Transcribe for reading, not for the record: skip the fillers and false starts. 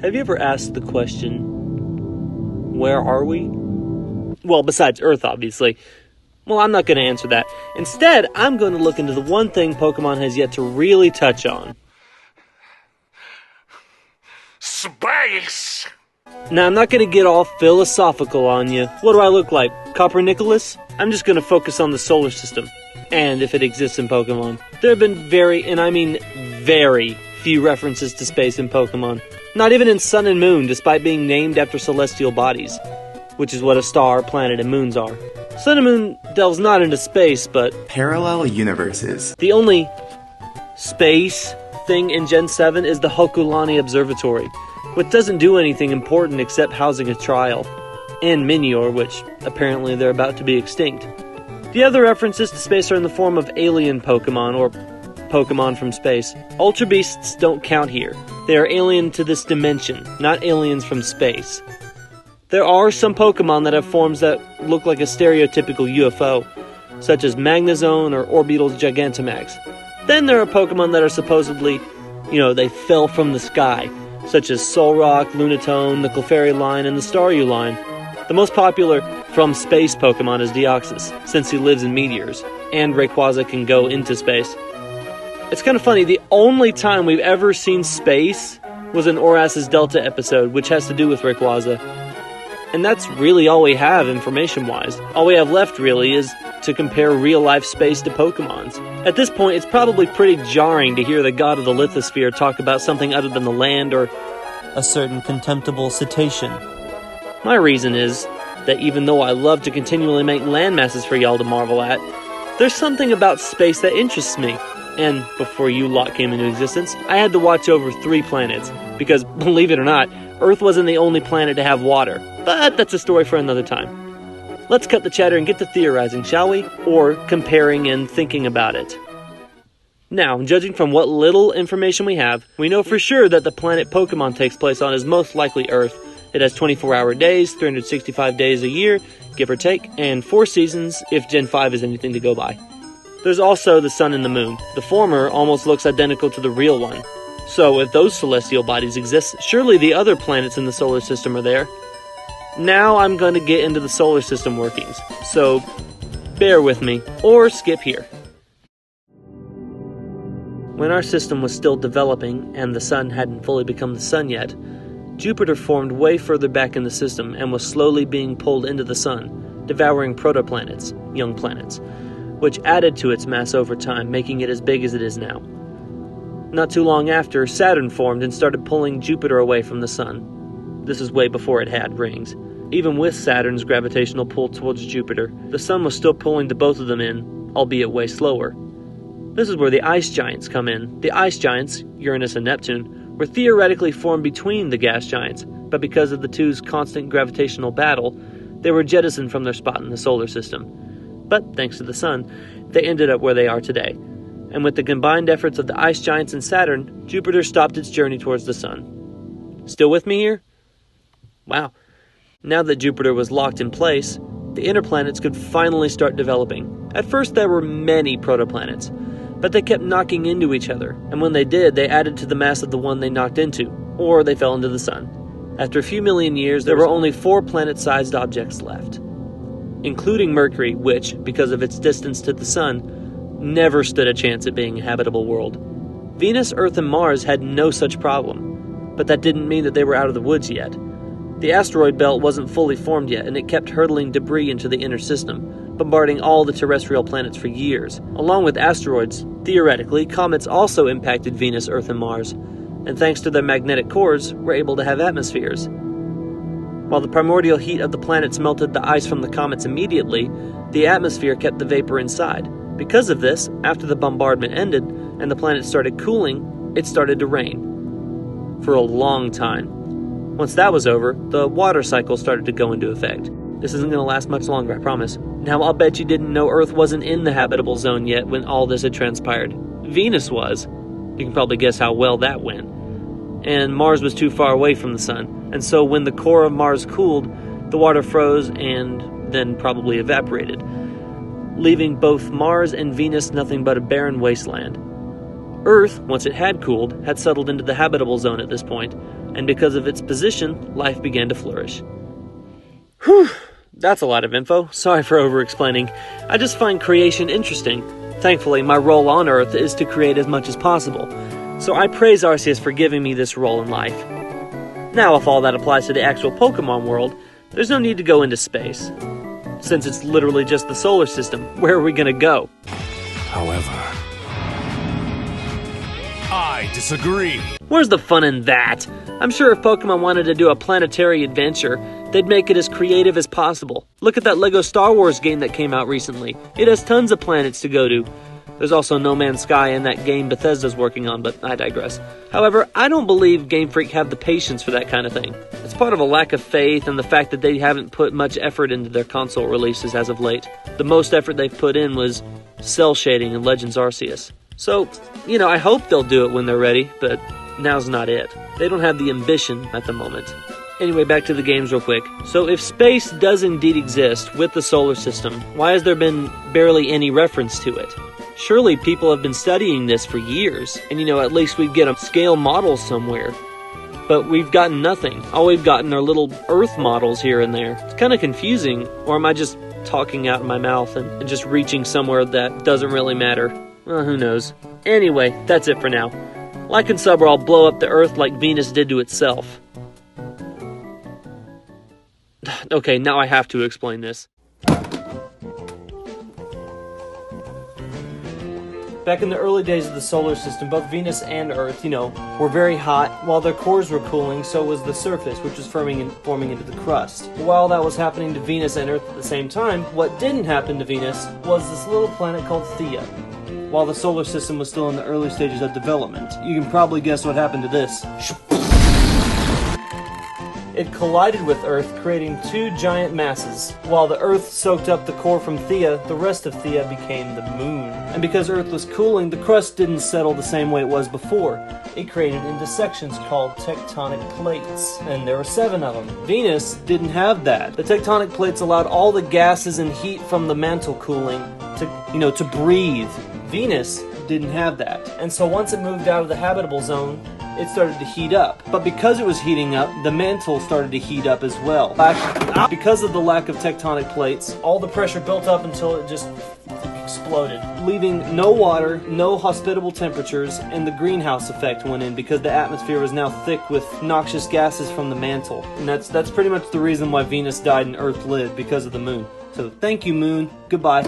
Have you ever asked the question, where are we? Well, besides Earth, obviously. Well, I'm not going to answer that. Instead, I'm going to look into the one thing Pokemon has yet to really touch on. Space! Now, I'm not going to get all philosophical on you. What do I look like? Copper Nicholas? I'm just going to focus on the solar system, and if it exists in Pokemon. There have been very, and I mean very, few references to space in Pokemon. Not even in Sun and Moon, despite being named after celestial bodies, which is what a star, planet, and moons are. Sun and Moon delves not into space, but parallel universes. The only space thing in Gen 7 is the Hokulani Observatory, which doesn't do anything important except housing a trial, and Minior, which apparently they're about to be extinct. The other references to space are in the form of alien Pokemon, or Pokemon from space. Ultra Beasts don't count here. They are alien to this dimension, not aliens from space. There are some Pokemon that have forms that look like a stereotypical UFO, such as Magnezone or Orbeetle's Gigantamax. Then there are Pokemon that are supposedly, they fell from the sky, such as Solrock, Lunatone, the Clefairy line, and the Staryu line. The most popular from space Pokemon is Deoxys, since he lives in meteors, and Rayquaza can go into space. It's kind of funny, the only time we've ever seen space was in Oras's Delta episode, which has to do with Rayquaza. And that's really all we have information-wise. All we have left, really, is to compare real-life space to Pokemon's. At this point, it's probably pretty jarring to hear the god of the lithosphere talk about something other than the land or a certain contemptible cetacean. My reason is that even though I love to continually make landmasses for y'all to marvel at, there's something about space that interests me. And before you lot came into existence, I had to watch over 3 planets, because, believe it or not, Earth wasn't the only planet to have water. But that's a story for another time. Let's cut the chatter and get to theorizing, shall we? Or comparing and thinking about it. Now, judging from what little information we have, we know for sure that the planet Pokemon takes place on is most likely Earth. It has 24-hour days, 365 days a year, give or take, and 4 seasons if Gen 5 is anything to go by. There's also the Sun and the Moon. The former almost looks identical to the real one. So if those celestial bodies exist, surely the other planets in the solar system are there. Now I'm going to get into the solar system workings, so bear with me, or skip here. When our system was still developing, and the Sun hadn't fully become the Sun yet, Jupiter formed way further back in the system and was slowly being pulled into the Sun, devouring protoplanets, young planets, which added to its mass over time, making it as big as it is now. Not too long after, Saturn formed and started pulling Jupiter away from the Sun. This is way before it had rings. Even with Saturn's gravitational pull towards Jupiter, the Sun was still pulling the both of them in, albeit way slower. This is where the ice giants come in. The ice giants, Uranus and Neptune, were theoretically formed between the gas giants, but because of the two's constant gravitational battle, they were jettisoned from their spot in the solar system. But thanks to the Sun, they ended up where they are today. And with the combined efforts of the ice giants and Saturn, Jupiter stopped its journey towards the Sun. Still with me here? Wow. Now that Jupiter was locked in place, the inner planets could finally start developing. At first there were many protoplanets, but they kept knocking into each other, and when they did, they added to the mass of the one they knocked into, or they fell into the Sun. After a few million years, there were only 4 planet-sized objects left, including Mercury, which, because of its distance to the Sun, never stood a chance at being a habitable world. Venus, Earth, and Mars had no such problem, but that didn't mean that they were out of the woods yet. The asteroid belt wasn't fully formed yet, and it kept hurtling debris into the inner system, bombarding all the terrestrial planets for years. Along with asteroids, theoretically, comets also impacted Venus, Earth, and Mars, and thanks to their magnetic cores, were able to have atmospheres. While the primordial heat of the planets melted the ice from the comets immediately, the atmosphere kept the vapor inside. Because of this, after the bombardment ended, and the planets started cooling, it started to rain. For a long time. Once that was over, the water cycle started to go into effect. This isn't going to last much longer, I promise. Now, I'll bet you didn't know Earth wasn't in the habitable zone yet when all this had transpired. Venus was. You can probably guess how well that went. And Mars was too far away from the Sun. And so when the core of Mars cooled, the water froze and then probably evaporated, leaving both Mars and Venus nothing but a barren wasteland. Earth, once it had cooled, had settled into the habitable zone at this point, and because of its position, life began to flourish. Whew, that's a lot of info. Sorry for over-explaining. I just find creation interesting. Thankfully, my role on Earth is to create as much as possible, so I praise Arceus for giving me this role in life. Now, if all that applies to the actual Pokemon world, there's no need to go into space. Since it's literally just the solar system, where are we gonna go? However, I disagree. Where's the fun in that? I'm sure if Pokemon wanted to do a planetary adventure, they'd make it as creative as possible. Look at that Lego Star Wars game that came out recently. It has tons of planets to go to. There's also No Man's Sky in that game Bethesda's working on, but I digress. However, I don't believe Game Freak have the patience for that kind of thing. It's part of a lack of faith and the fact that they haven't put much effort into their console releases as of late. The most effort they've put in was cell shading in Legends Arceus. So, I hope they'll do it when they're ready, but now's not it. They don't have the ambition at the moment. Anyway, back to the games real quick. So if space does indeed exist with the solar system, why has there been barely any reference to it? Surely people have been studying this for years, and at least we'd get a scale model somewhere. But we've gotten nothing. All we've gotten are little Earth models here and there. It's kind of confusing, or am I just talking out of my mouth and just reaching somewhere that doesn't really matter? Well, who knows. Anyway, that's it for now. Like and sub or I'll blow up the Earth like Venus did to itself. Okay, now I have to explain this. Back in the early days of the solar system, both Venus and Earth, were very hot. While their cores were cooling, so was the surface, which was forming into the crust. While that was happening to Venus and Earth at the same time, what didn't happen to Venus was this little planet called Theia. While the solar system was still in the early stages of development. You can probably guess what happened to this. It collided with Earth, creating two giant masses. While the Earth soaked up the core from Theia, the rest of Theia became the Moon. And because Earth was cooling, the crust didn't settle the same way it was before. It created into sections called tectonic plates, and there were 7 of them. Venus didn't have that. The tectonic plates allowed all the gases and heat from the mantle cooling to breathe. Venus didn't have that. And so once it moved out of the habitable zone, it started to heat up. But because it was heating up, the mantle started to heat up as well. Because of the lack of tectonic plates, all the pressure built up until it just exploded, leaving no water, no hospitable temperatures, and the greenhouse effect went in because the atmosphere was now thick with noxious gases from the mantle. And that's pretty much the reason why Venus died and Earth lived, because of the Moon. So thank you, Moon. Goodbye.